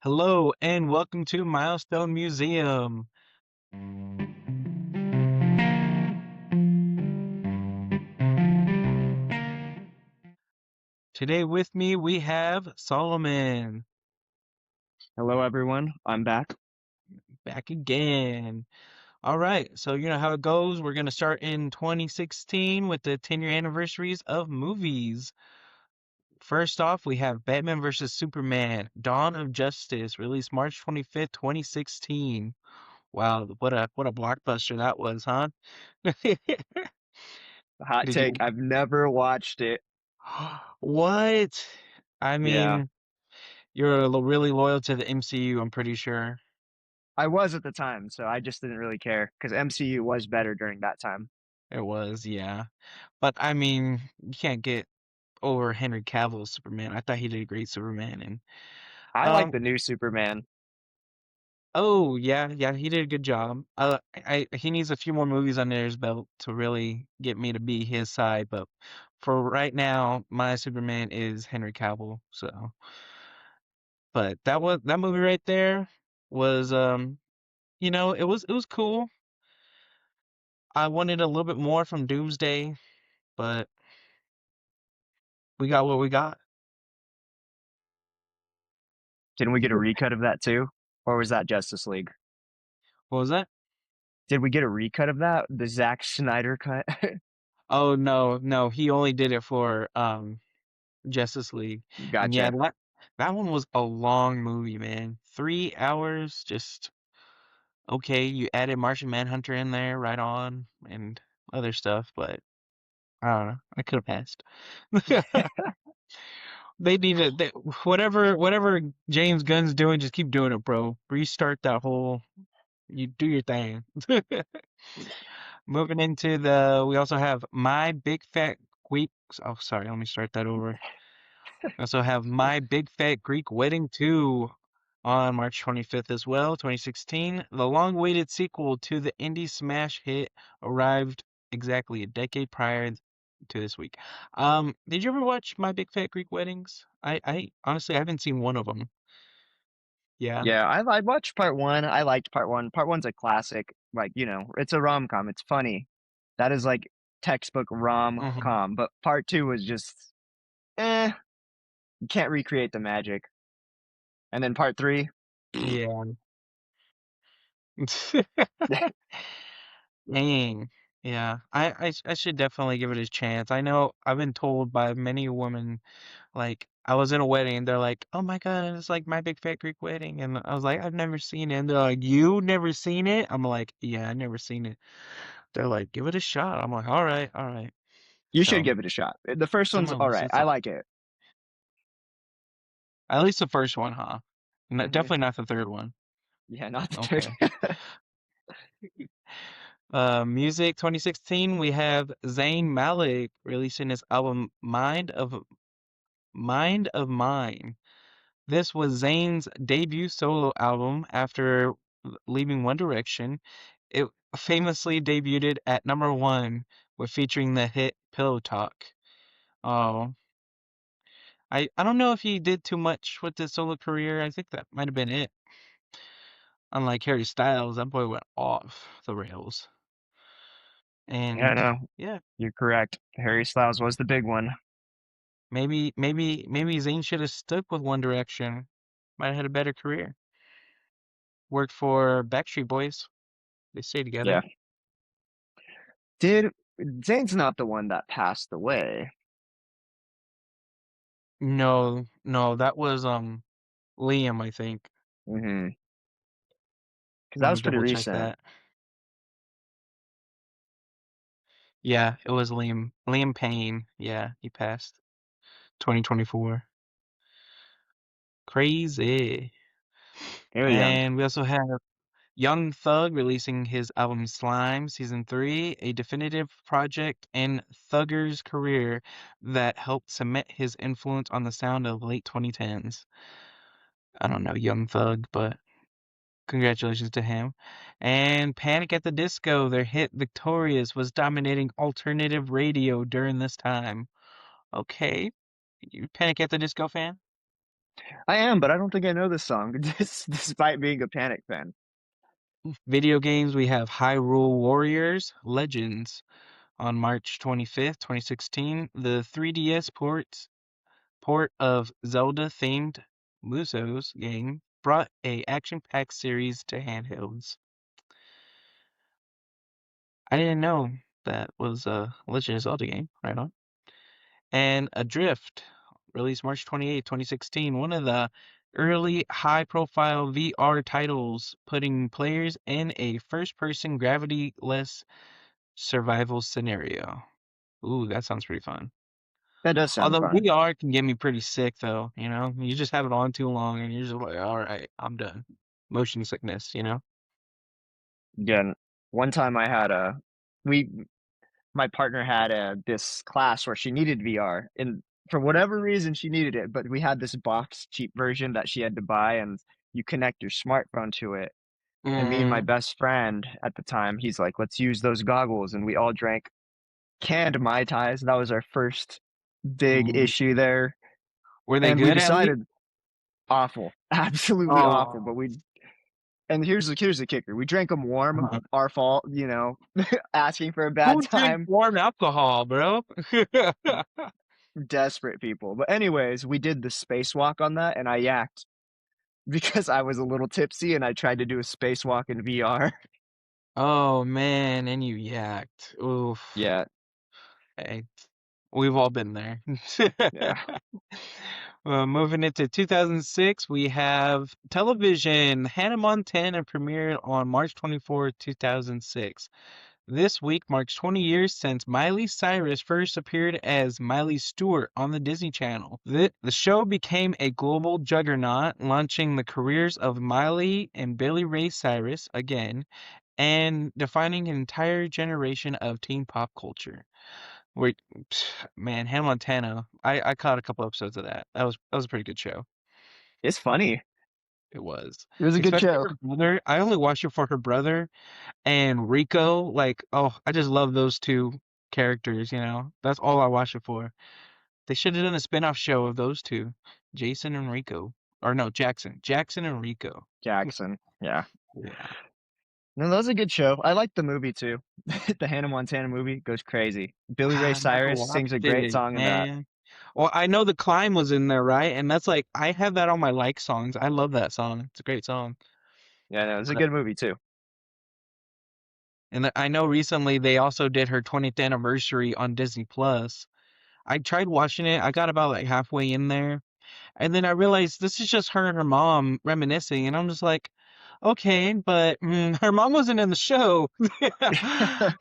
Hello and welcome to Milestone Museum. Today with me we have Solomon Hello, everyone. I'm back. back again. All right, so you know how it goes. We're going to start in 2016 with the 10-year anniversaries of movies. First off, we have Batman vs. Superman: Dawn of Justice, released March 25th, 2016. Wow, what a blockbuster that was, huh? Hot Did take. you I've never watched it. What? I Yeah, mean, you're really loyal to the MCU, I'm pretty sure. I was at the time, so I just didn't really care because MCU was better during that time. It was, yeah. But I mean, you can't get over Henry Cavill's Superman. I thought he did a great Superman and I like um the new Superman. oh yeah, yeah, he did a good job. He needs a few more movies under his belt to really get me to be his side, but for right now, my Superman is Henry Cavill. So, but that movie right there was it was cool. I wanted a little bit more from Doomsday, but we got what we got. Didn't we get a recut of that too? Or was that Justice League? What was that? Did we get a recut of that? The Zack Snyder cut? Oh no, no, he only did it for Justice League. And yeah, Gotcha. that one was a long movie, man. 3 hours, just okay, you added Martian Manhunter in there right on and other stuff, but I don't know. I could have passed. They needed whatever James Gunn's doing, just keep doing it, bro. Restart that whole you do your thing. Moving into we also have My Big Fat Greek. Oh, sorry, let me start that over. We also have My Big Fat Greek Wedding 2 on March 25th as well, 2016. The long-awaited sequel to the indie smash hit arrived exactly a decade prior to this week. Did you ever watch My Big Fat Greek Weddings? I honestly I haven't seen one of them. Yeah. Yeah, I watched part one. I liked part one. Part one's a classic. Like, it's a rom-com. It's funny. That is like textbook Hmm. rom-com. But part two was just eh. You can't recreate the magic. And then part three, Yeah. Dang. Yeah. I should definitely give it a chance. I know I've been told by many women, like, I was in a wedding and they're like, oh my God, it's like My Big Fat Greek Wedding. And I was like, I've never seen it. And they're like, you never seen it? I'm like, yeah, I never seen it. They're like, give it a shot. I'm like, all right, all right. you should So give it a shot. The first it's on one's my all list. right. I like it. At least the first one, huh? Hmm. Definitely not the third one. Yeah, not the third. Okay. Music 2016, we have Zayn Malik releasing his album Mind of Mine. This was Zayn's debut solo album after leaving One Direction. It famously debuted at number one with featuring the hit Pillow Talk. Oh, I don't know if he did too much with his solo career. I think that might have been it. Unlike Harry Styles, that boy went off the rails. Yeah, And no, yeah, you're correct. Harry Styles was the big one. maybe Zayn should have stuck with One Direction. Might have had a better career. Worked for Backstreet Boys. They stay Yeah. together. Did Zayn's not the one that passed away? No, no, that was Liam, I think. Mm-hmm. Because that Let me was pretty double check recent. that. Yeah, it was Liam. Liam Payne. Yeah, he passed 2024. Crazy. Very young. And we also have Young Thug releasing his album Slime Season 3, a definitive project in Thugger's career that helped cement his influence on the sound of the late 2010s. I don't know Young Thug, but congratulations to him. And Panic at the Disco, their hit Victorious, was dominating alternative radio during this time. Okay. You Panic at the Disco fan? I am, but I don't think I know this song, despite being a Panic fan. Video games, we have Hyrule Warriors Legends on March 25th, 2016. The 3DS port of Zelda-themed Musou's game brought a action-packed series to handhelds. I didn't know that was a Legend of Zelda game. Right on. And Adrift, released March 28, 2016, one of the early high-profile VR titles, putting players in a first-person gravity-less survival scenario. Ooh, that sounds pretty fun. That does sound Although fun. VR can get me pretty sick though, you know? You just have it on too long and you're just like, all right, I'm done. Motion sickness, you know? Again, one time I had a we my partner had this class where she needed VR, and for whatever reason she needed it, but we had this box cheap version that she had to buy, and you connect your smartphone to it. And me and my Mm, best friend at the time, he's like, "Let's use those goggles," and we all drank canned Mai Tais. That was our first big mm. issue there, Were they and we good at least? decided awful, absolutely awful. Oh, But we and here's the kicker: we drank them warm. uh, Our fault, asking for a bad who drinks time. warm alcohol, bro? Desperate people. But anyways, we did the spacewalk on that, and I yacked because I was a little tipsy, and I tried to do a spacewalk in VR. Oh man, and you yacked. Oof. Yeah, Hey, we've all been there. yeah. Moving into 2006, we have television. Hannah Montana premiered on March 24th, 2006. This week marks 20 years since Miley Cyrus first appeared as Miley Stewart on the Disney Channel. The show became a global juggernaut, launching the careers of Miley and Billy Ray Cyrus again, and defining an entire generation of teen pop culture. Wait, man, Hannah Montana. I caught a couple episodes of that. That was a pretty good show. It's funny. It was. It was a good Especially show. her brother. I only watched it for her brother and Rico. Like, oh, I just love those two characters, you know. That's all I watch it for. They should have done a spin-off show of those two. Jason and Rico. Or no, Jackson. Jackson and Rico. Jackson. Yeah. Yeah. No, that was a good show. I liked the movie too. The Hannah Montana movie goes crazy. Billy Ray I never Cyrus sings watched a great it, song in that. man. Well, I know the climb was in there, right? And that's like I have that on my like songs. I love that song. It's a great song. Yeah, no, it's a But good movie too. and I know recently they also did her 20th anniversary on Disney Plus. I tried watching it. I got about like halfway in there, and then I realized this is just her and her mom reminiscing, and I'm just like, okay, but her mom wasn't in the show.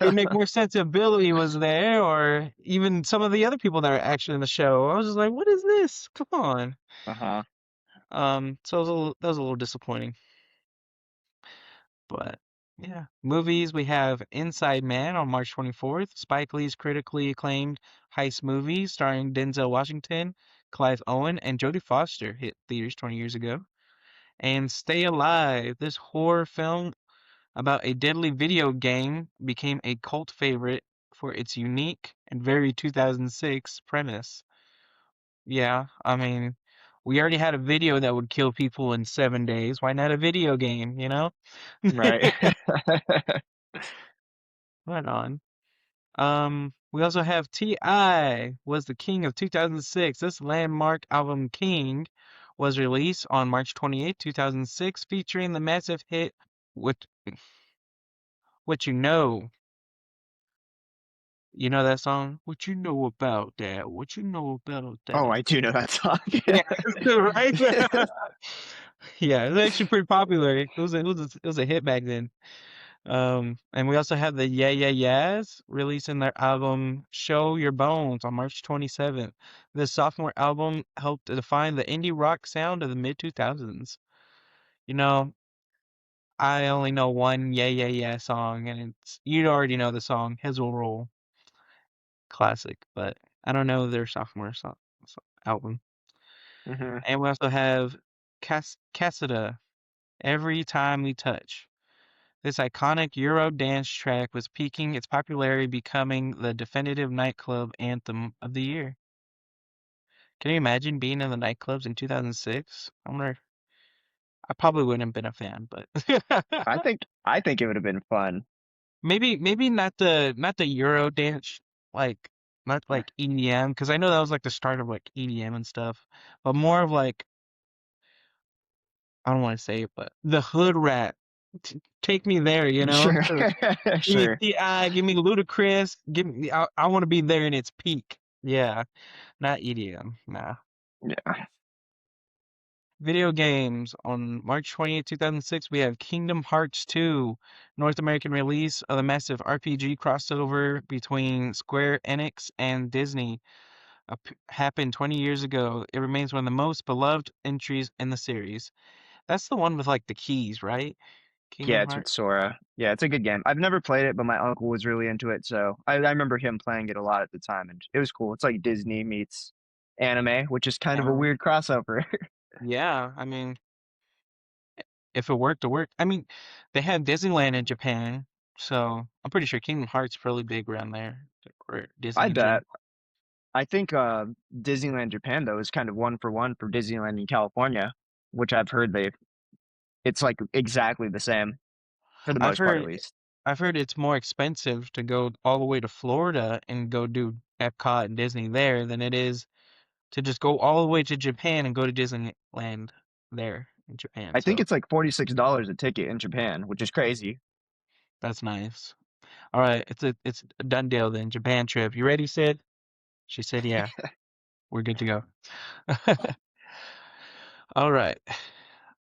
It'd make more sense if Billy was there, or even some of the other people that are actually in the show. I was just like, what is this? Come on. Uh-huh. So that was a little disappointing, but yeah. Movies, we have Inside Man on March 24th, Spike Lee's critically acclaimed heist movie starring Denzel Washington, Clive Owen, and Jodie Foster hit theaters 20 years ago. And Stay Alive, this horror film about a deadly video game, became a cult favorite for its unique and very 2006 premise. Yeah, I mean, we already had a video that would kill people in 7 days. Why not a video game, you know? Right. Right on. We also have T.I. was the king of 2006. This landmark album King was released on March 28, 2006, featuring the massive hit What What You Know. You know that song? What you know about that? What you know about Oh, that? I do know that song. Yeah, right. Yeah, it's actually pretty popular. It was a hit back then. And we also have the Yeah Yeah Yeahs releasing their album Show Your Bones on March 27th. This sophomore album helped to define the indie rock sound of the mid 2000s. You know, I only know one Yeah Yeah Yeah song, and it's you already know the song His Will Roll, classic, but I don't know their sophomore album. Hmm. And we also have Cassida, Every Time We Touch. This iconic Euro dance track was peaking its popularity, becoming the definitive nightclub anthem of the year. Can you imagine being in the nightclubs in 2006? I wonder. I probably wouldn't have been a fan, but I think it would have been fun. maybe not the Euro dance, like not like EDM, because I know that was like the start of like EDM and stuff, but more of like I don't want to say it, but the hood rat. Take me there, Sure, Give me sure. T.I., give me Ludacris, give me. I want to be there in its peak. Yeah, not EDM. Nah. Yeah, Video games. On March 20th, 2006, we have Kingdom Hearts 2, North American release of the massive RPG crossover between Square Enix and Disney. Happened 20 years ago. It remains one of the most beloved entries in the series. That's the one with like the keys, right? yeah. Kingdom It's with Hearts. Sora. Yeah, it's a good game. I've never played it, but my uncle was really into it, so I remember him playing it a lot at the time, and it was cool. It's like Disney meets anime, which is kind of a Anime. weird crossover. Yeah, I mean, if it worked, it worked. I mean, they had Disneyland in Japan, so I'm pretty sure Kingdom Hearts is really big around there, or I Disney in bet. general. I think Disneyland Japan though is kind of one for one for Disneyland in California, which I've heard it's like exactly the same for the I've most part at heard least. I've heard it's more expensive to go all the way to Florida and go do Epcot and Disney there than it is to just go all the way to Japan and go to Disneyland there in Japan. I think So it's like $46 a ticket in Japan, which is crazy. that's nice. All right, it's a done deal then. Japan trip. You ready, Sid? She said, yeah. We're good to go. All right.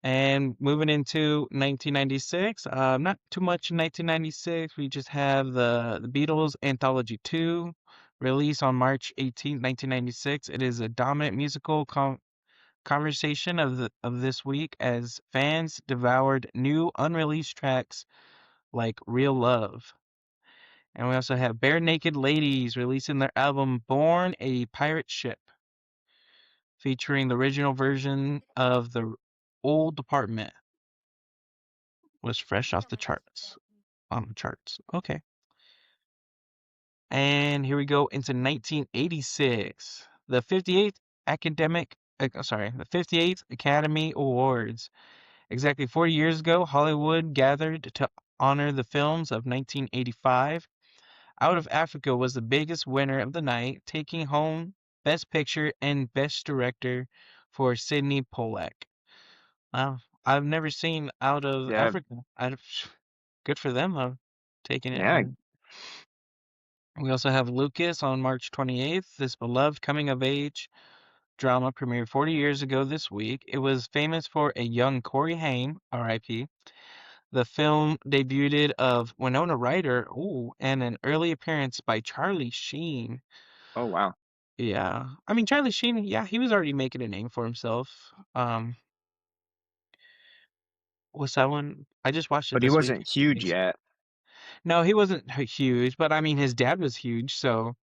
And moving into 1996, not too much in 1996. We just have the Beatles Anthology 2, released on March 18th, 1996. It is a dominant musical conversation of this week as fans devoured new unreleased tracks like Real Love. And we also have Bare Naked Ladies releasing their album Born a Pirate Ship, featuring the original version of the old department was fresh off the charts. On the charts. Okay. And here we go into 1986. The 58th Academy Awards. Exactly 40 years ago, Hollywood gathered to honor the films of 1985. Out of Africa was the biggest winner of the night, taking home Best Picture and Best Director for Sidney Pollack. Wow, I've never seen Out of Yeah, Africa. Good for them, though, taking it yeah. home. We also have Lucas on March 28th. This beloved coming of age drama premiered 40 years ago this week. It was famous for a young Corey Haim, R.I.P. The film debuted of Winona Ryder, ooh, and an early appearance by Charlie Sheen. Oh wow. Yeah, I mean Charlie Sheen, yeah, he was already making a name for himself. What's that one? I just watched it But he this week. wasn't huge yet. No, he wasn't huge, but I mean his dad was huge, so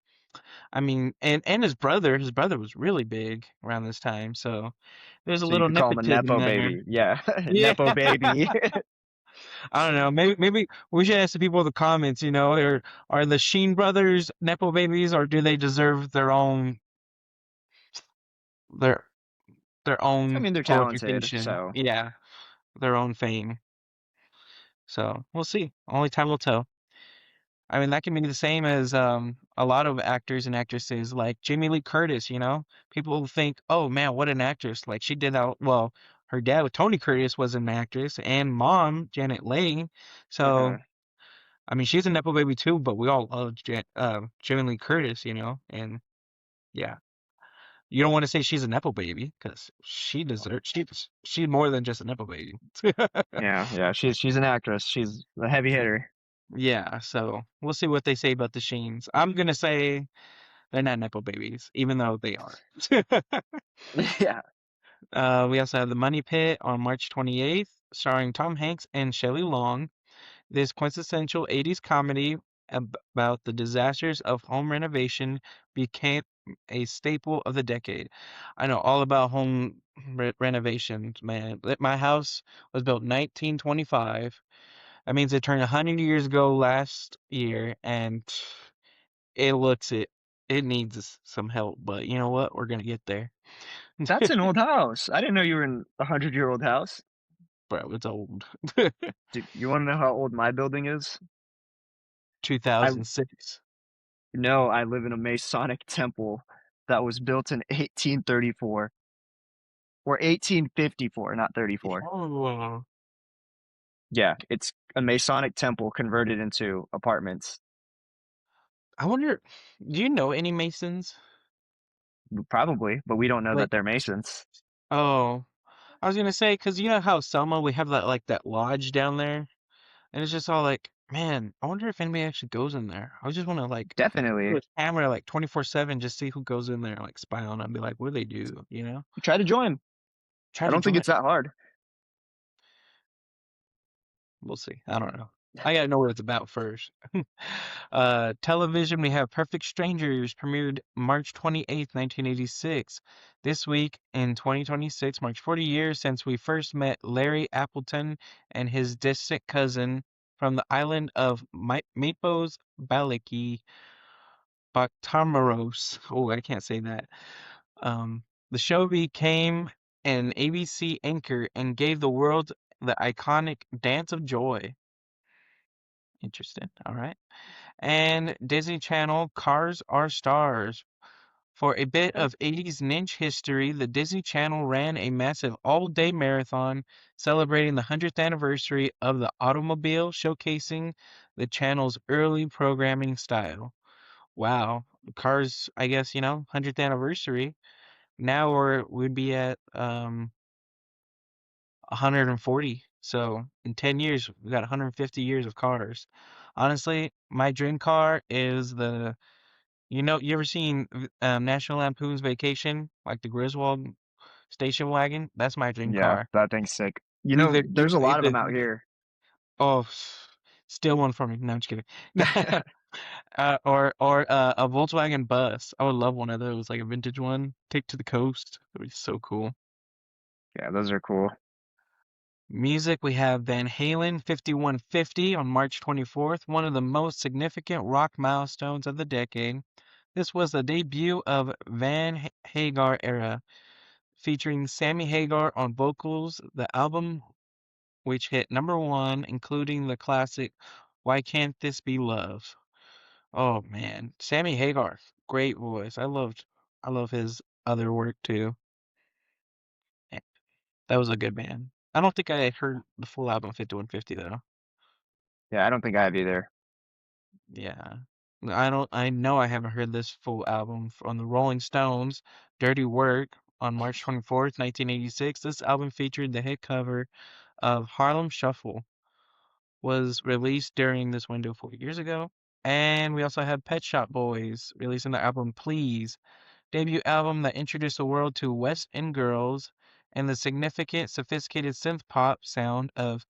I mean, and his brother was really big around this time, so there's a So you little could call him a nepotism nepo there. baby. Yeah, Yeah, nepo baby. I don't know. Maybe we should ask the people in the comments. Are the Sheen brothers nepo babies, or do they deserve their their I own mean, they're quote talented, reputation? so Yeah, their own fame. So we'll see. Only time will tell. I mean, that can be the same as a lot of actors and actresses, like Jamie Lee Curtis, People think, "Oh man, what an actress." Like she did that well, her dad, Tony Curtis, was an actress, and mom, Janet Leigh. uh So, I mean, she's a nepo baby too, but we all love Jamie Lee Curtis, and yeah. You don't want to say she's a nepo baby because she deserves she's more than just a nepo baby. yeah, yeah. She's an actress. She's a heavy hitter. Yeah, so we'll see what they say about the Sheens. I'm gonna say they're not nepo babies, even though they are. Yeah. We also have The Money Pit on March 28th, starring Tom Hanks and Shelley Long. This quintessential 80s comedy about the disasters of home renovation became a staple of the decade. I know all about home renovations, man. My house was built 1925. That means it turned 100 years ago last year, and it looks it. it needs some help, but you know what? We're gonna get there. That's an old house. I didn't know you were in a 100-year-old house. Bro, it's old. Dude, you want to know how old my building is? I 2006. know I live in a Masonic temple that was built in 1834 or 1854, not 34. Oh, Yeah, it's a Masonic temple converted into apartments. I wonder, do you know any Masons? Probably, but we don't know that Like, they're Masons. oh, I was gonna say, because you know how Selma, we have that, like, that lodge down there? And it's just all like, man, I wonder if anybody actually goes in there. I just want to, like, do Definitely. a camera, like, 24/7, just see who goes in there, like, spy on them, be like, what do they do, you know? Try to join. Try I to don't think join. it's that hard. We'll see. I don't know. I gotta know what it's about first. Television, we have Perfect Strangers, premiered March 28th, 1986. This week in 2026 marks 40 years since we first met Larry Appleton and his distant cousin from the island of Mapos Baliki, Baktamaros. Oh, I can't say that. Um, the show became an ABC anchor and gave the world the iconic Dance of Joy. Interesting. All right. And Disney Channel Cars Are Stars. For a bit of 80s ninja history, the Disney Channel ran a massive all-day marathon celebrating the 100th anniversary of the automobile, showcasing the channel's early programming style. Wow. Cars, I guess, 100th anniversary. Now we'd be at 140. So in 10 years, we got 150 years of cars. Honestly, my dream car is you ever seen National Lampoon's Vacation, like the Griswold station wagon? That's my dream Yeah, car. that thing's sick. You know, Either, there's a lot of them out either, here. oh, steal one from me. No, I'm just kidding. Or a Volkswagen bus. I would love one of those, like a vintage one. Take to the coast. It would be so cool. Yeah, those are cool. Music, we have Van Halen 5150 on March 24th, one of the most significant rock milestones of the decade. This was the debut of Van Hagar era, featuring Sammy Hagar on vocals. The album, which hit number one, including the classic Why Can't This Be Love? Oh man, Sammy Hagar, great voice. I love his other work too. Eh, That was a good band. I don't think I heard the full album 5150 though. Yeah, I don't think I have either. Yeah. I know I haven't heard this full album from the Rolling Stones, Dirty Work, on March 24th, 1986. This album featured the hit cover of Harlem Shuffle, was released during this window 4 years ago. And we also have Pet Shop Boys releasing the album Please, debut album that introduced the world to West End girls and the significant, sophisticated synth pop sound of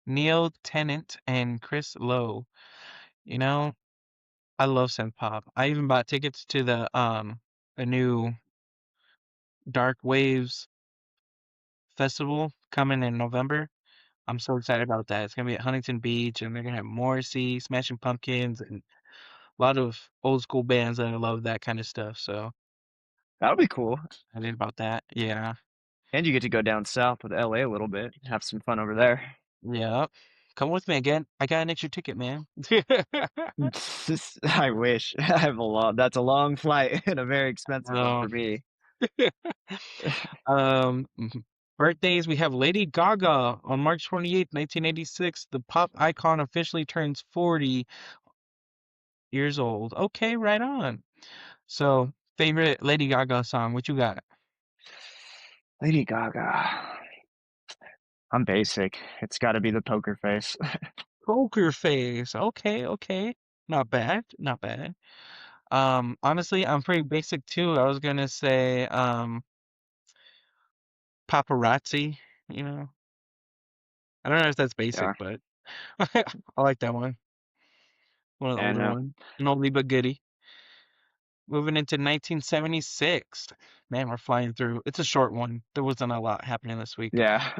Neil Tennant and Chris Lowe. You know, I love synth pop. I even bought tickets to the new Dark Waves festival coming in November. I'm so excited about that. It's gonna be at Huntington Beach, and they're gonna have Morrissey, Smashing Pumpkins, and a lot of old school bands that I love that kind of stuff. So That'll be cool. I did about that. Yeah, And you get to go down south with LA a little bit, have some fun over there. yeah. Come with me again. I got an extra ticket, man. I wish. I have a lot. That's a long flight and a very expensive one Oh. for me. Birthdays, we have Lady Gaga on March 28th, 1986. The pop icon officially turns 40 years old. Okay, right on. So, favorite Lady Gaga song, what you got? Lady Gaga. I'm basic. It's got to be the poker face. Poker Face. Okay, okay. Not bad, not bad. Honestly, I'm pretty basic too. I was gonna say, Paparazzi, you know. I don't know if that's Yeah, basic, but I like that one. One of the I older know. ones. An oldie but goodie. Moving into 1976. Man, we're flying through. It's a short one. There wasn't a lot happening this week. Yeah.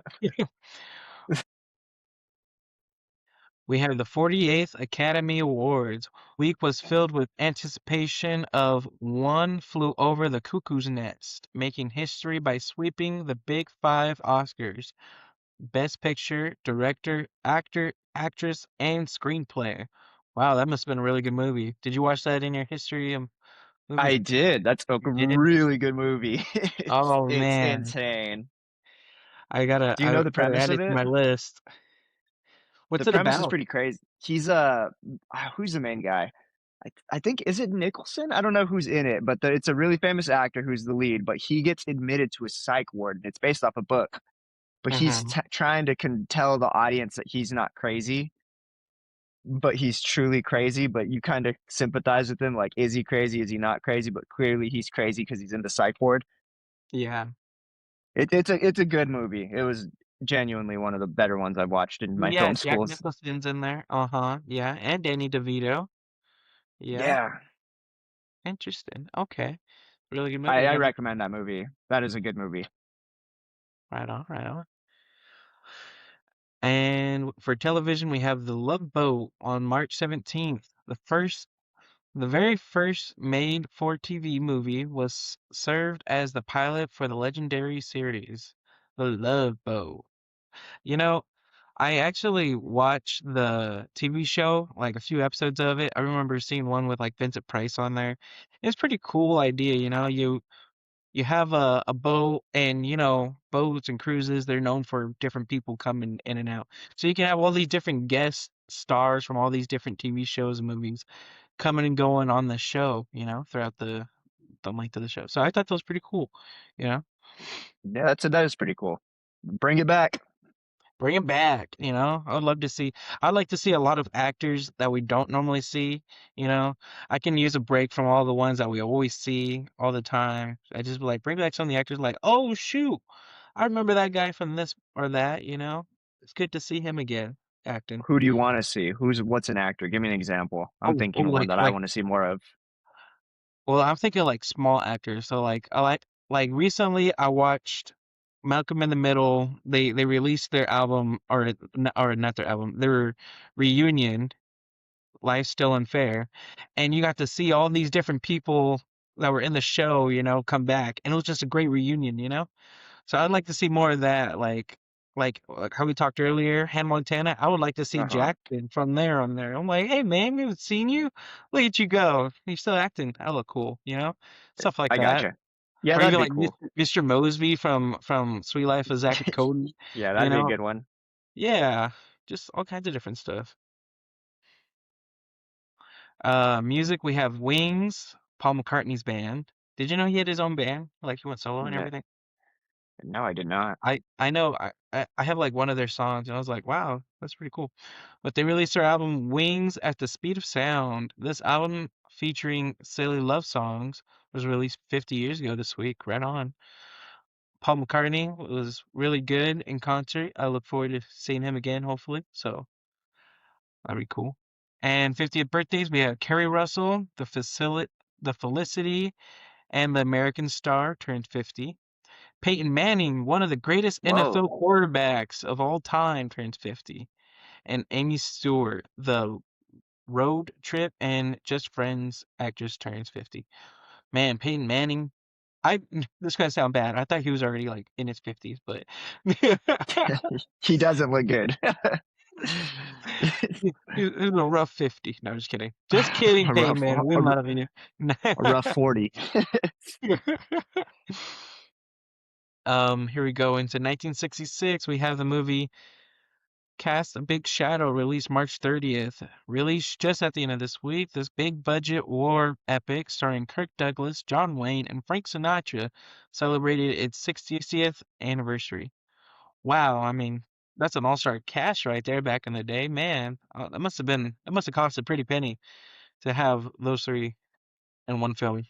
We have the 48th Academy Awards. Week was filled with anticipation of One Flew Over the Cuckoo's Nest, making history by sweeping the Big Five Oscars: Best Picture, Director, Actor, Actress, and Screenplay. Wow, that must have been a really good movie. Did you watch that in your history of movie? I did. That's a You did? really good movie. Oh It's man, insane. I Do you know the gotta premise add of it to it? my list. The What's it premise is about? pretty crazy. He's who's the main guy? I think is it Nicholson? I don't know who's in it, but it's a really famous actor who's the lead. But he gets admitted to a psych ward, and it's based off a book. But he's Hmm. trying to tell the audience that he's not crazy, but he's truly crazy. But you kind of sympathize with him, like, is he crazy? Is he not crazy? But clearly he's crazy because he's in the psych ward. Yeah. It's a good movie. It was genuinely one of the better ones I've watched in my Yeah, film Jack schools. Nicholson's in there. Uh-huh. Yeah, and Danny DeVito. Yeah, Yeah, interesting. Okay. Really good movie. I Yeah, recommend that movie. That is a good movie. right on, right on. And for television, we have The Love Boat on March 17th. The very first made for TV movie was served as the pilot for the legendary series, The Love Boat. You know, I actually watched the TV show, like a few episodes of it. I remember seeing one with like Vincent Price on there. It's a pretty cool idea, you have a boat, and boats and cruises, they're known for different people coming in and out. So you can have all these different guest stars from all these different TV shows and movies coming and going on the show, throughout the length of the show. So I thought that was pretty cool, you know. Yeah, that is pretty cool. Bring it back. Bring him back, I would love to see. I'd like to see a lot of actors that we don't normally see, you know. I can use a break from all the ones that we always see all the time. I just be like, bring back some of the actors like, oh shoot, I remember that guy from this or that. It's good to see him again acting. Who do you want to see? What's an actor? Give me an example. I'm Oh, thinking one that I want to see more of. well, I'm thinking like small actors. So like I like recently I watched Malcolm in the Middle. They released their album, or not their album, their reunion, Life's Still Unfair, and you got to see all these different people that were in the show, come back, and it was just a great reunion. So I'd like to see more of that, like how we talked earlier, Hannah Montana. I would like to see Uh-huh. Jackson from there on there. I'm like, hey man, we haven't seen you. Look at you go. You're still acting. I look cool. Stuff like I that. gotcha. Yeah, Or that'd even be like cool. Mr. Mosby from Sweet Life of Zack and Cody. Yeah, You that'd be a know, good one. yeah, just all kinds of different stuff. Music, we have Wings, Paul McCartney's band. Did you know he had his own band? Like he went solo and No, everything? no, I did not. I know I have like one of their songs, and I was like, wow, that's pretty cool. But they released their album Wings at the Speed of Sound. This album, featuring silly love songs, was released 50 years ago this week. Right on. Paul McCartney was really good in concert. I look forward to seeing him again, hopefully. So that'd be cool. And 50th birthdays, we have Kerry Russell, the Felicity, and the American Star turned 50. Peyton Manning, one of the greatest Whoa. NFL quarterbacks of all time, turns 50. And Amy Stewart, the Road Trip and Just Friends actress, turns 50. Man, Peyton Manning, I this is gonna sound bad. I thought he was already like in his 50s, but He doesn't look good. he was a rough 50. No, just kidding. Just kidding, A Peyton rough, Manning. We love you. a rough 40. Here we go into 1966. We have the movie Cast a Big Shadow, released March 30th. Released just at the end of this week, this big budget war epic starring Kirk Douglas, John Wayne, and Frank Sinatra celebrated its 60th anniversary. Wow, I mean, that's an all-star cast right there back in the day. Man, that must have cost a pretty penny to have those three in one film.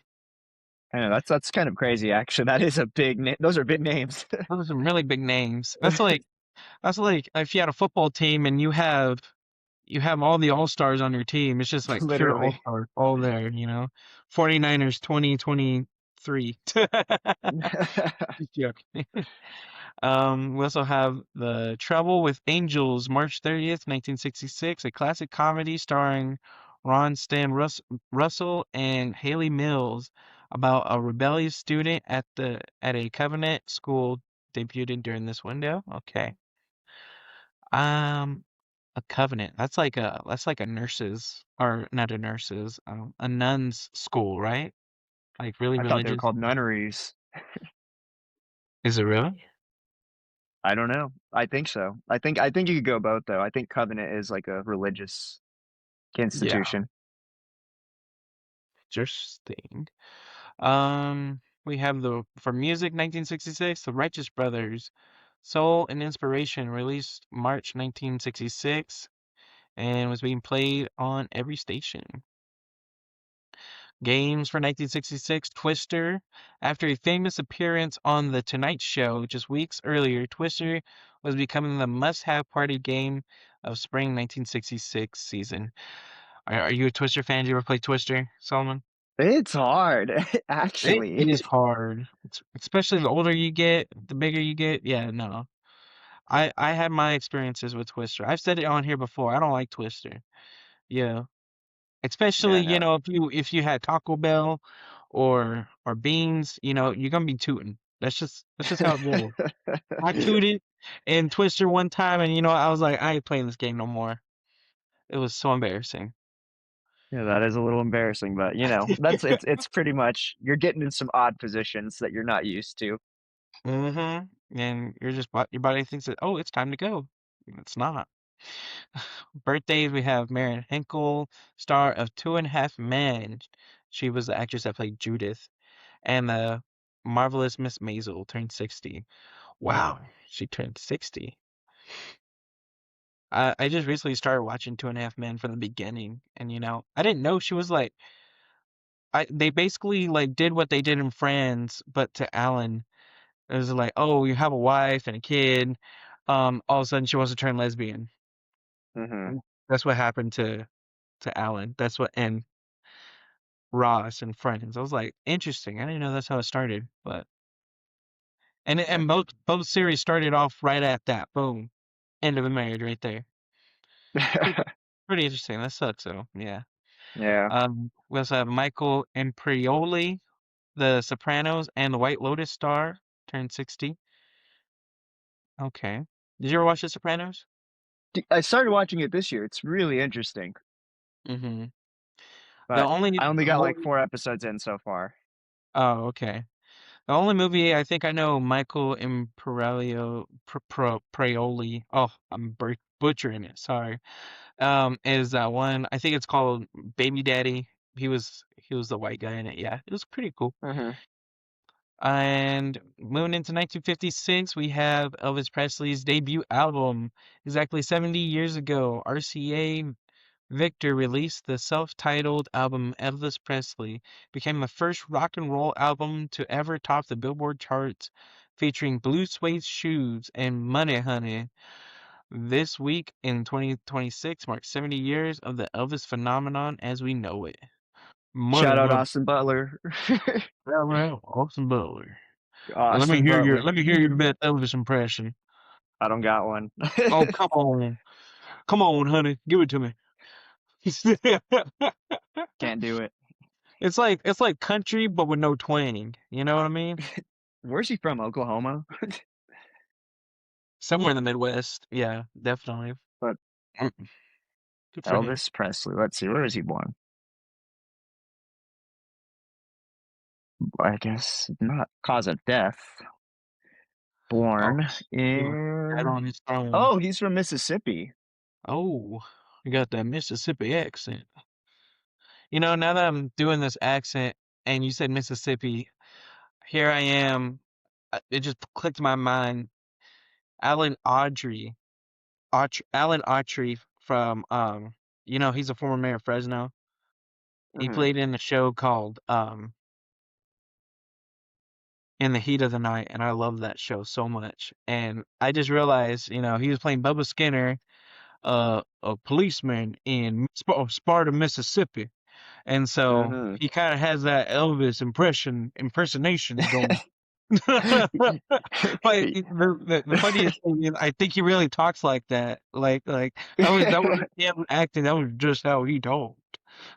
I know that's kind of crazy, actually. That is a big name. Those are big names. Those are some really big names. That's like if you had a football team and you have all the all-stars on your team. It's just like pure Literally. all-stars all there. 49ers 2023. 3. Just joking. We also have The Trouble with Angels, March 30th, 1966, a classic comedy starring Russell and Haley Mills about a rebellious student at a Covenant school debuted during this window. Okay. Um, a Covenant. That's like a nurses or not a nurses, a nuns school, right? Like really I thought they were religious. called nunneries. Is it really? I don't know. I think so. I think you could go both though. I think Covenant is like a religious Yeah. institution. Interesting. We have the for music 1966, The Righteous Brothers, Soul and Inspiration, released March 1966, and was being played on every station. Games for 1966, Twister. After a famous appearance on The Tonight Show just weeks earlier, Twister was becoming the must-have party game of spring 1966 season. Are you a Twister fan? Did you ever play Twister, Solomon? It's hard, It actually. is hard. Especially the older you get, the bigger you get. Yeah, no. I had my experiences with Twister. I've said it on here before. I don't like Twister. Yeah. Especially, Yeah, no. if you had Taco Bell or beans, you're gonna be tooting. That's just how it goes. I tooted in Twister one time and I was like, I ain't playing this game no more. It was so embarrassing. Yeah, that is a little embarrassing, but that's it's pretty much you're getting in some odd positions that you're not used to. And your body thinks that, oh, it's time to go. It's not. Birthdays, we have Marion Hinkle, star of Two and a Half Men. She was the actress that played Judith. And the marvelous Miss Maisel turned 60. Wow, she turned 60. I just recently started watching Two and a Half Men from the beginning, and I didn't know she was like they basically like did what they did in Friends, but to Alan. It was like, oh, you have a wife and a kid. All of a sudden she wants to turn lesbian. Hmm. That's what happened to Alan. That's what and Ross and Friends. I was like, interesting. I didn't know that's how it started, but Yeah. and both series started off right at that. Boom, end of a marriage right there. Pretty pretty interesting. That sucks though. Yeah. Yeah. We also have Michael Imperioli, The Sopranos, and The White Lotus star, turned 60. Okay. Did you ever watch The Sopranos? I started watching it this year. It's really interesting, Mm-hmm. The but only I only got like movie. 4 episodes in so far. Oh, okay. The only movie I think I know Michael Imperioli, Preoli. Oh, I'm butchering it. Sorry. Is that one? I think it's called Baby Daddy. He was the white guy in it. Yeah, it was pretty cool. Hmm. And moving into 1956, we have Elvis Presley's debut album. Exactly 70 years ago, RCA Victor released the self-titled album Elvis Presley, became the first rock and roll album to ever top the Billboard charts, featuring blue suede shoes and Money Honey. This week in 2026 marks 70 years of the Elvis phenomenon as we know it. Money Shout out Honey. Austin Butler. Yeah, well, Austin Butler. Austin Let Butler. me hear your best Elvis impression. I don't got one. Oh, come on, honey, give it to me. Can't do it. It's like country, but with no twang. You know what I mean? Where's he from? Oklahoma? Somewhere in the Midwest. Yeah, definitely. But Mm, good for him. Elvis Presley. Let's see. Where is he born? I guess not cause of death. Oh, Born he was dead in. on his throne. Oh, he's from Mississippi. Oh, you got that Mississippi accent. Now that I'm doing this accent, and you said Mississippi, here I am. It just clicked in my mind. Alan Audrey, Alan Autry from he's a former mayor of Fresno. He Hmm. played in a show called In the Heat of the Night, and I love that show so much. And I just realized, he was playing Bubba Skinner, a policeman in Sparta, Mississippi. and so Uh-huh. he kind of has that Elvis impersonation going. But the funniest thing is, I think he really talks like that. Like that wasn't him acting. That was just how he talked.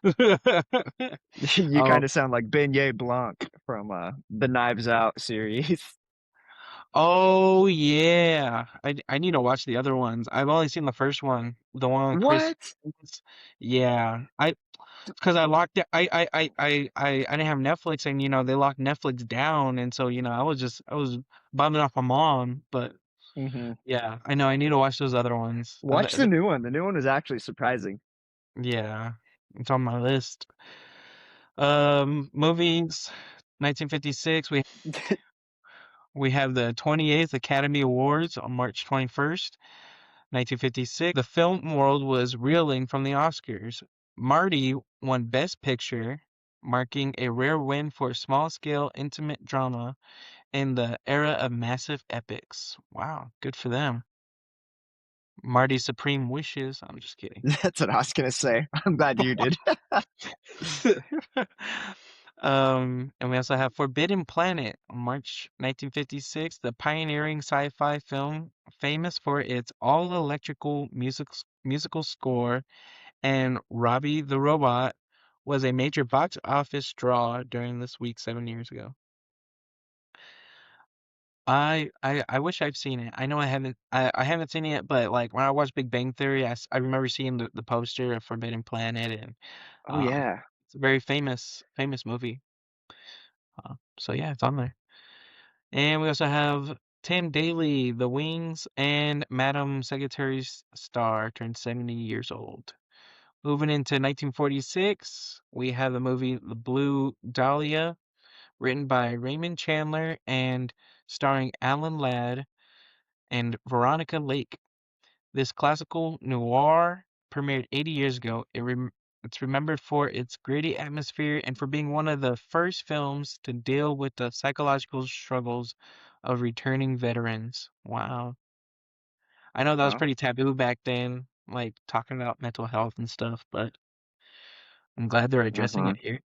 You Um, kind of sound like Beignet Blanc from the Knives Out series. oh yeah, I need to watch the other ones. I've only seen the first one, the one with Chris. What? Evans. Yeah, I because I locked it. I didn't have Netflix, and they locked Netflix down, and so I was bumming off my mom, but Hmm. yeah, I know I need to watch those other ones. Watch the new one. The new one is actually surprising. Yeah, it's on my list. Movies, 1956. We have the 28th Academy Awards on March 21st, 1956. The film world was reeling from the Oscars. Marty won Best Picture, marking a rare win for a small-scale, intimate drama in the era of massive epics. Wow, good for them. Marty's Supreme Wishes. I'm just kidding. That's what I was gonna say. I'm glad you did. And we also have Forbidden Planet, March 1956, the pioneering sci-fi film famous for its all-electrical musical score, and Robbie the Robot was a major box office draw during this week 7 years ago. I wish I've seen it. I know I haven't seen it yet, but like when I watched Big Bang Theory, I remember seeing the poster of Forbidden Planet, and Oh um, yeah. it's a very famous movie. So yeah, it's on there. And we also have Tim Daly, The Wings, and Madam Secretary's star turned 70 years old. Moving into 1946, we have the movie The Blue Dahlia, written by Raymond Chandler and starring Alan Ladd and Veronica Lake. This classical noir premiered 80 years ago. It's remembered for its gritty atmosphere and for being one of the first films to deal with the psychological struggles of returning veterans. Wow. I know that was Well, pretty taboo back then, like talking about mental health and stuff, but I'm glad they're addressing uh-huh. it here.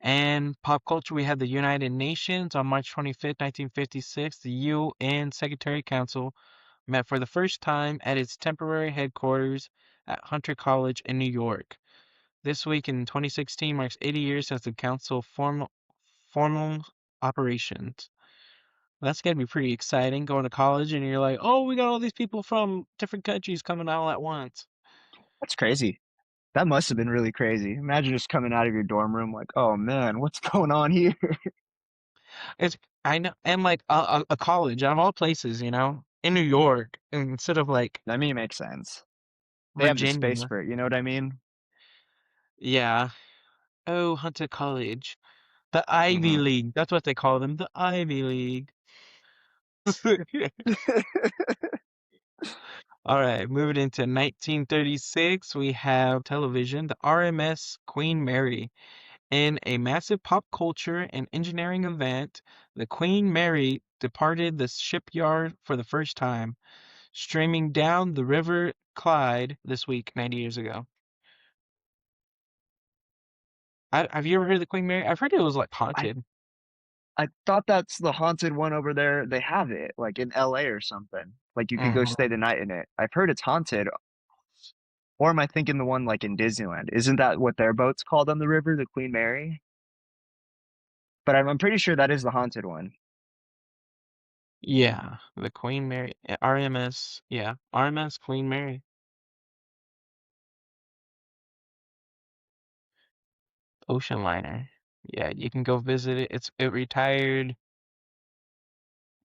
And pop culture, we have the United Nations on March 25th, 1956. The UN Secretary Council met for the first time at its temporary headquarters at Hunter College in New York. This week in 2016 marks 80 years since the council formal operations. That's gonna be pretty exciting going to college and you're like, oh, we got all these people from different countries coming all at once. That's crazy. That must have been really crazy. Imagine just coming out of your dorm room like, oh man, what's going on here? It's I know, and like a college out of all places, in New York instead of like I mean, it makes sense. They have the space Virginia. for it, you know what I mean? Yeah. Oh, Hunter College. The Ivy Hmm. League. That's what they call them. The Ivy League. All right, moving into 1936, we have television, the RMS Queen Mary. In a massive pop culture and engineering event, the Queen Mary departed the shipyard for the first time, streaming down the River Clyde this week, 90 years ago. Have you ever heard of the Queen Mary? I've heard it was like I haunted. I thought that's the haunted one over there. They have it like in LA or something. Like you could go stay Hmm. the night in it. I've heard it's haunted. Or am I thinking the one like in Disneyland? Isn't that what their boat's called on the river, the Queen Mary? But I'm pretty sure that is the haunted one. Yeah, the Queen Mary, RMS, yeah, RMS Queen Mary, ocean liner. Yeah, you can go visit it. It retired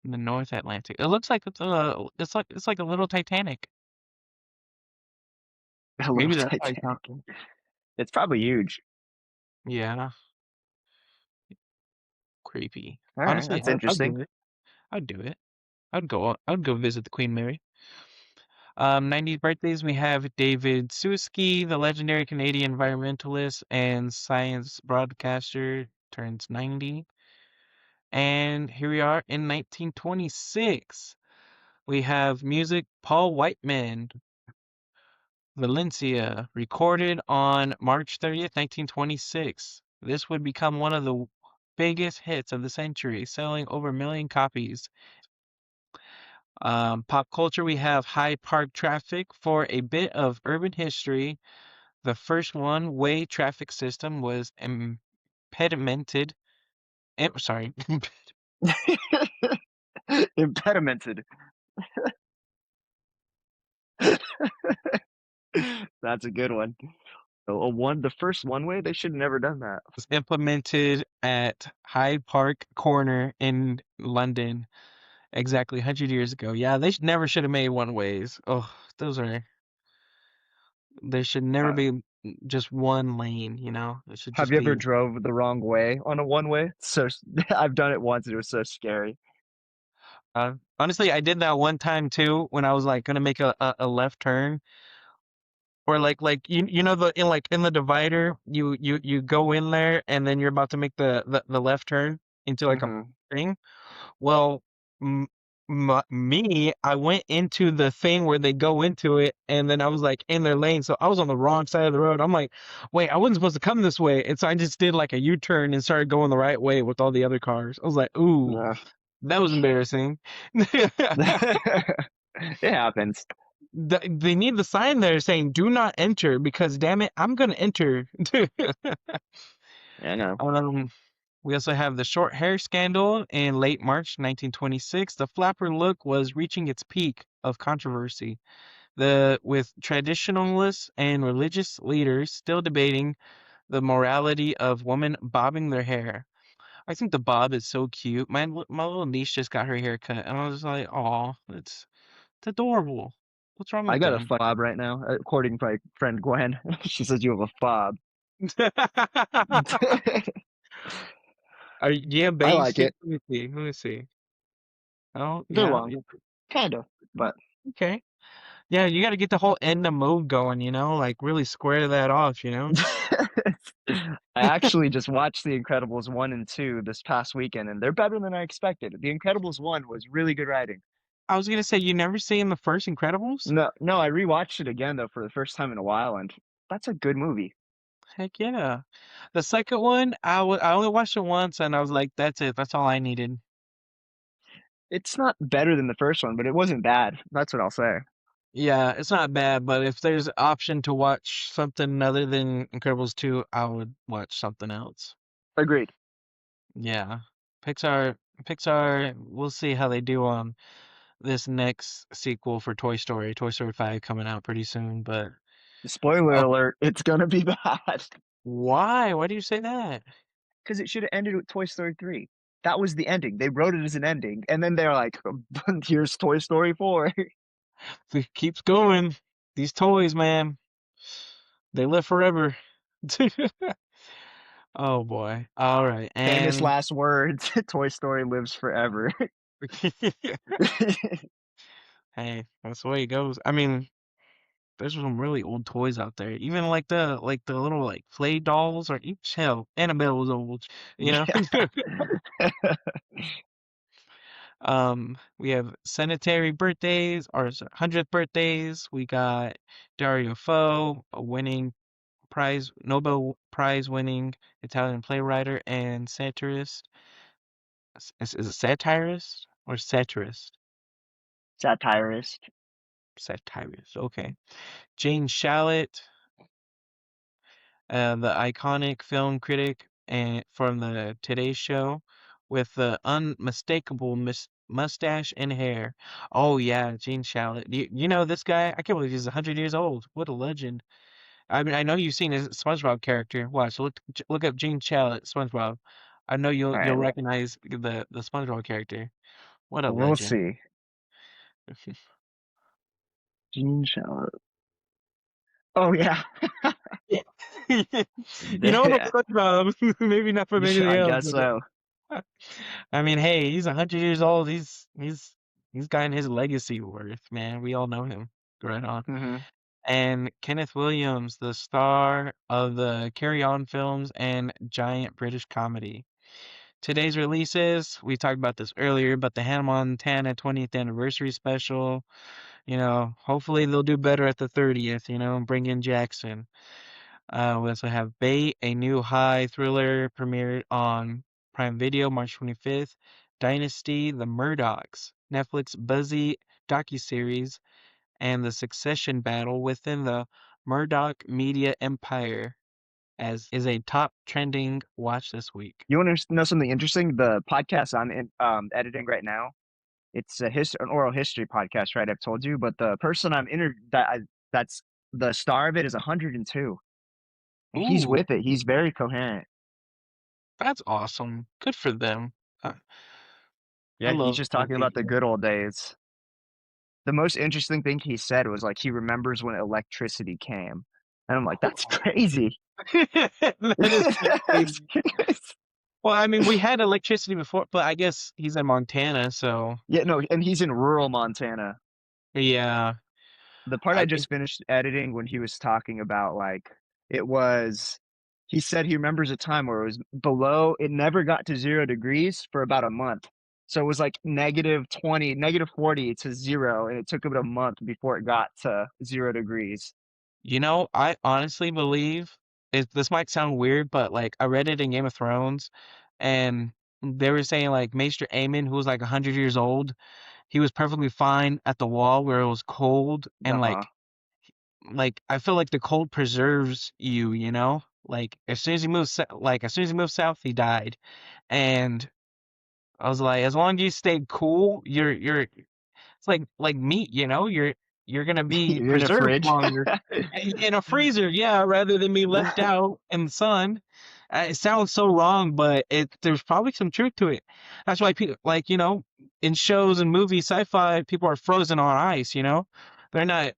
in the North Atlantic. It looks like it's like a little Titanic. A little Maybe that's why it's Titanic. not. It's probably huge. Yeah, creepy. All right, Honestly, that's I'd interesting. do it. I'd do it. I'd go visit the Queen Mary. 90s birthdays, we have David Suski, the legendary Canadian environmentalist and science broadcaster, turns 90. And here we are in 1926. We have music, Paul Whiteman, Valencia, recorded on March 30th, 1926. This would become one of the biggest hits of the century, selling over a million copies. Pop culture, we have Hyde Park traffic. For a bit of urban history, the first one-way traffic system was impedimented. Sorry, Impedimented. That's a good one. The first one way, they should have never done that. was implemented at Hyde Park Corner in London exactly 100 years ago. Yeah, they never should have made one-ways. Oh, those are, there should never Uh, be just one lane, you know? It should have just you ever be. drove the wrong way on a one way? I've done it once. It was so scary. Honestly, I did that one time too when I was like gonna make a left turn. Or like you know the in the divider you go in there and then you're about to make the left turn into like a Hmm. thing. Well, m me, I went into the thing where they go into it, and then I was like in their lane, so I was on the wrong side of the road. I'm like, wait, I wasn't supposed to come this way, and so I just did like a U-turn and started going the right way with all the other cars. I was like, ooh, Yeah. that was embarrassing. It happens. They need the sign there saying "Do not enter" because damn it, I'm gonna enter. I know. Um, we also have the short hair scandal in late March 1926. The flapper look was reaching its peak of controversy. With traditionalists and religious leaders still debating the morality of women bobbing their hair. I think the bob is so cute. My little niece just got her hair cut, and I was like, "Oh, it's adorable. What's wrong I with got a them?" fob right now, according to my friend Gwen. She says you have a fob. Do you have I bangs like too? it. Let me see. Let me see. Oh, They're yeah. long, Yeah. kind of, but Okay. Yeah, you got to get the whole end of mode going, you know, like really square that off, you know? I actually just watched The Incredibles 1 and 2 this past weekend, and they're better than I expected. The Incredibles 1 was really good writing. I was gonna say you never seen the first Incredibles? No, no, I rewatched it again though for the first time in a while, and that's a good movie. Heck yeah. The second one, I only watched it once and I was like, that's it. That's all I needed. It's not better than the first one, but it wasn't bad. That's what I'll say. Yeah, it's not bad, but if there's an option to watch something other than Incredibles 2, I would watch something else. Agreed. Yeah. Pixar Pixar, we'll see how they do on this next sequel for Toy Story 5 coming out pretty soon, but Spoiler oh, alert, it's gonna be bad. why? Why do you say that? Because it should have ended with Toy Story 3. That was the ending. They wrote it as an ending, and then they're like, here's Toy Story 4. It keeps going. These toys, man, they live forever. Oh boy. All right. Famous And last words, Toy Story lives forever. hey, that's the way it goes. I mean, there's some really old toys out there. Even like the little like play dolls or hell, Annabelle was old, you know? Yeah. We have Sanitary birthdays or 100th birthdays. We got Dario Fo, a winning Nobel Prize winning Italian playwright and satirist. Is it satirist or satirist? Satirist. Satirist. Okay. Jane Shalit, the iconic film critic and from the Today Show, with the unmistakable mustache and hair. Oh yeah, Gene Shalit. You know this guy? I can't believe he's 100 years old. What a legend. I mean, I know you've seen his SpongeBob character. Watch, look up Gene Shalit, SpongeBob. I know All you'll right, recognize the SpongeBob character. What a we'll legend. see. Gene Shalit. Oh yeah. Yeah. You know about SpongeBob, maybe not from anything I else, guess but so. I mean, hey, he's 100 years old. He's gotten his legacy worth, man. We all know him. Right on. Hmm. And Kenneth Williams, the star of the Carry On films and giant British comedy. Today's releases, we talked about this earlier, but the Hannah Montana 20th anniversary special, hopefully they'll do better at the 30th, and bring in Jackson. We also have Bait, a new high thriller premiered on Prime Video March 25th. Dynasty, The Murdochs, Netflix Buzzy docuseries, and the succession battle within the Murdoch media empire as is a top trending watch this week. You want to know something interesting? The podcast editing right now, it's an oral history podcast, right? I've told you, but the person that's the star of it is 102. He's Ooh, with it. He's very coherent. that's awesome. Good for them. I, I Yeah, he's love just that talking they about the hear. good old days. The most interesting thing he said was like he remembers when electricity came. And I'm like, that's Oh, crazy. that is pretty crazy. Well, I mean, we had electricity before, but I guess he's in Montana, so Yeah, no, and he's in rural Montana. yeah. The part I I think just finished editing when he was talking about like it was he said he remembers a time where it was below it never got to 0 degrees for about a month. So it was like -20, -40 to zero, and it took about a month before it got to 0 degrees. I honestly believe this might sound weird, but like I read it in Game of Thrones, and they were saying like Maester Aemon, who was like 100 years old, he was perfectly fine at the wall where it was cold, and Uh-huh. like I feel like the cold preserves you, Like as soon as he moved south, he died, and I was like, as long as you stay cool, you're it's like meat, you're gonna be You're in a preserved fridge. longer in a freezer, yeah, rather than be left out in the sun. It sounds so wrong, but there's probably some truth to it. That's why people like in shows and movies, sci-fi, people are frozen on ice. They're not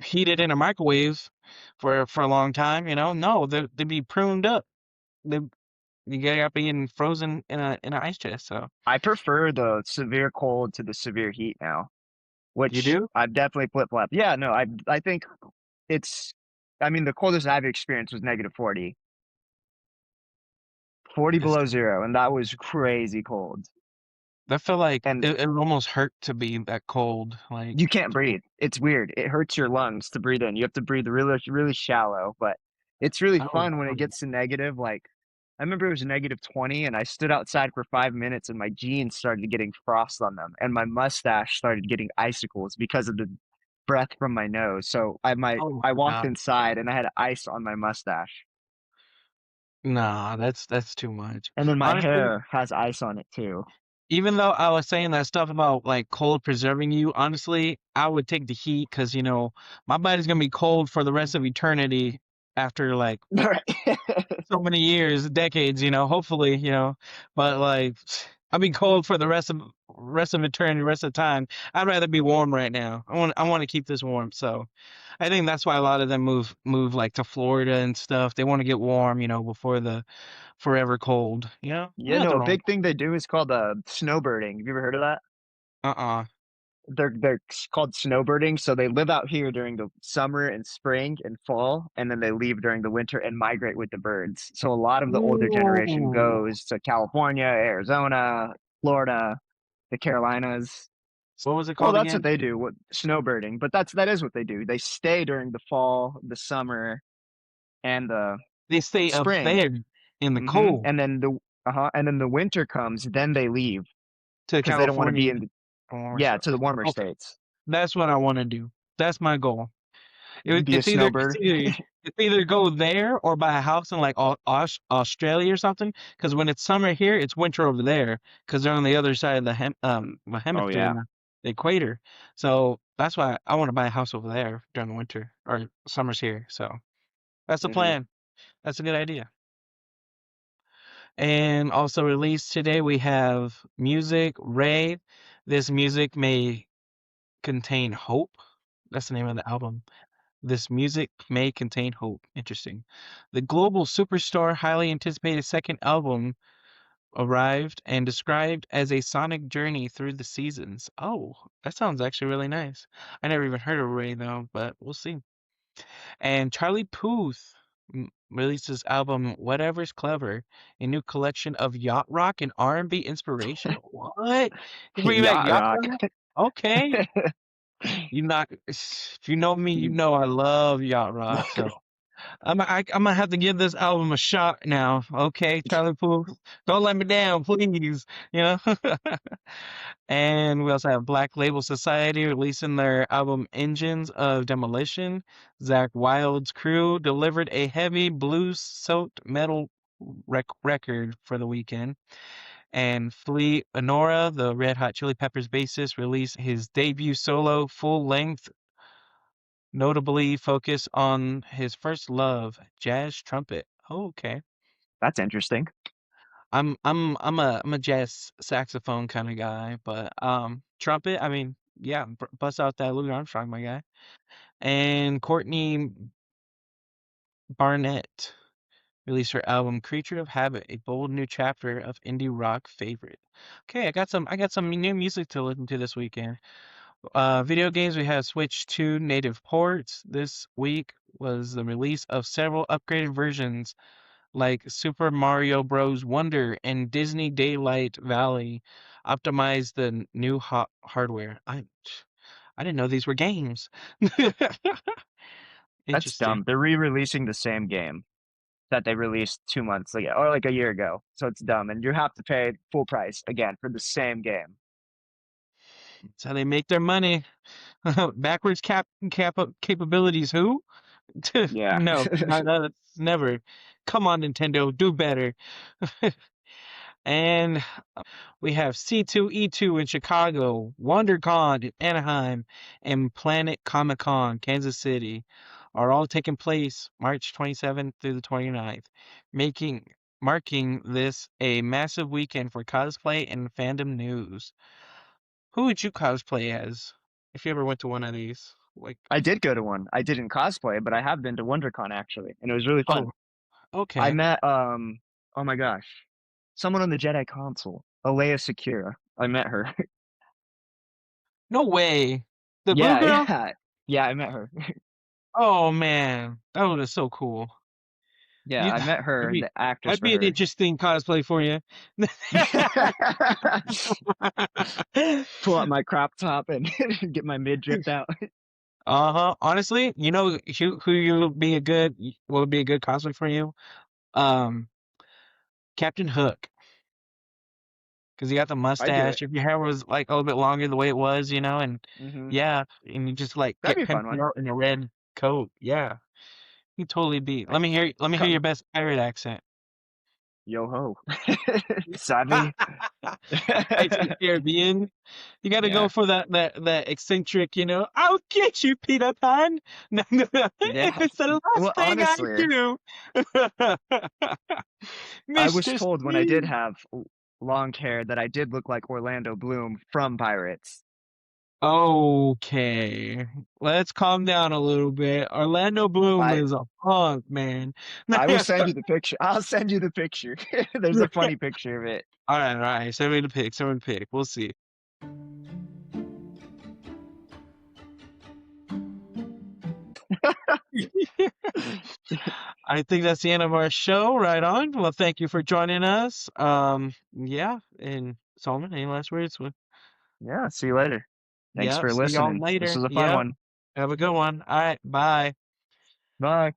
heated in a microwave for a long time. No, they'd be pruned up. They you gotta be frozen in an ice chest. So I prefer the severe cold to the severe heat now, you which do? I've definitely flip-flopped. Yeah, no, I think it's I mean the coldest I've experienced was -40. 40 It's below zero, and that was crazy cold. I feel like And it would almost hurt to be that cold. you Like, can't breathe. It's weird. It hurts your lungs to breathe in. You have to breathe really, really shallow, but it's really oh fun when it no. gets to negative. Like, I remember it was -20, and I stood outside for 5 minutes, and my jeans started getting frost on them, and my mustache started getting icicles because of the breath from my nose. So Oh my I walked God. inside, and I had ice on my mustache, Nah, that's too much. and then my Honestly, hair has ice on it too. even though I was saying that stuff about like cold preserving you, honestly, I would take the heat because my body's gonna be cold for the rest of eternity after like so many years, decades, hopefully, but like I'll be cold for the rest of eternity, rest of time. I'd rather be warm right now. I want to keep this warm. So I think that's why a lot of them move like to Florida and stuff. They want to get warm, before the forever cold. Yeah, no, Nothing a wrong. big thing they do is called snowbirding. Have you ever heard of that? Uh-uh. They're called snowbirding, so they live out here during the summer and spring and fall, and then they leave during the winter and migrate with the birds. So a lot of the older generation Ooh. goes to California, Arizona, Florida, the Carolinas. So what was it Well, called that's what again? they do, what snowbirding. But that is what they do. They stay during the fall, the summer, and the They stay up spring. there in the Hmm. cold And then the winter comes, then they leave to because they don't want to be California in or more yeah, stuff. to the warmer Okay, states. that's what I want to do. That's my goal. It, Be a it's either it's snowbird. either it's either go there or buy a house in like Australia or something. Because when it's summer here, it's winter over there. Because they're on the other side of the Oh hemisphere, yeah. the equator. So that's why I want to buy a house over there during the winter or summers here. So that's the Hmm. plan. That's a good idea. And also released today, we have music Ray. This music may contain hope. That's the name of the album. This music may contain hope. Interesting. The global superstar, highly anticipated second album arrived and described as a sonic journey through the seasons. Oh, that sounds actually really nice. I never even heard of Ray though, but we'll see. And Charlie Puth. released his album Whatever's Clever, a new collection of yacht rock and R&B inspiration. What? You bringing back Yacht yacht rock. rock? Okay. You not if you know me, you know I love yacht rock. So I'm gonna have to give this album a shot now. Okay, Charlie Puth, don't let me down, please. You know. And we also have Black Label Society releasing their album Engines of Demolition. Zach Wild's crew delivered a heavy blues-soaked metal record for the weekend. And Flea Honora, the Red Hot Chili Peppers bassist, released his debut solo full-length, notably focused on his first love, jazz trumpet. Oh, okay. That's interesting. I'm a jazz saxophone kind of guy, but trumpet, I mean, yeah, bust out that Louis Armstrong, my guy. And Courtney Barnett released her album Creature of Habit, a bold new chapter of indie rock favorite. Okay, I got some new music to listen to this weekend. Video games, we have Switch 2 native ports. This week was the release of several upgraded versions like Super Mario Bros. Wonder and Disney Daylight Valley optimize the new hardware. I didn't know these were games. That's Interesting. dumb. They're re-releasing the same game that they released 2 months ago or like a year ago. So it's dumb, and you have to pay full price again for the same game. That's how they make their money. Backwards capabilities. Who? Yeah. No, that's never. Come on, Nintendo, do better. And we have C2E2 in Chicago, WonderCon in Anaheim, and Planet Comic Con, Kansas City, are all taking place March 27th through the 29th, making marking this a massive weekend for cosplay and fandom news. Who would you cosplay as if you ever went to one of these? Like, I did go to one. I didn't cosplay, but I have been to WonderCon actually, and it was really fun. oh, I okay. met oh my gosh, someone on the Jedi console, Alea Secura. I met her. No way. The blue Yeah, girl? yeah, yeah. I met her. Oh man, that was so cool. Yeah, You, I met that'd her, be the actress that'd for be an her. interesting cosplay for you. Pull out my crop top and get my mid dripped out. Uh-huh. Honestly, you know who you would be a good would be a good cosplay for you? Um, Captain Hook, because you got the I do it. mustache. If your hair was like a little bit longer the way it was, and Hmm. yeah, and you just like That'd get be a fun pimped one. out in a red coat. Yeah, you totally be. Like, Let me hear your come, best pirate accent. yo ho. Savvy. Pirates of the Caribbean. You got to go Yeah, for that eccentric, I'll get you, Peter Pan. yeah. If it's the last Well, thing I honestly, do, I was Mr. told when I did Steve. have long hair that I did look like Orlando Bloom from Pirates. Okay, let's calm down a little bit. Orlando Bloom I is a punk, man. I will send you the picture. I'll send you the picture. There's a funny picture of it. All right. Send me the pic. Send me the pic. We'll see. I think that's the end of our show. Right on. Well, thank you for joining us. Yeah, and Solomon, any last words? Yeah, see you later. Thanks Yep. for See y'all listening. This later. was a fun Yep. one. Have a good one. All right. Bye. Bye.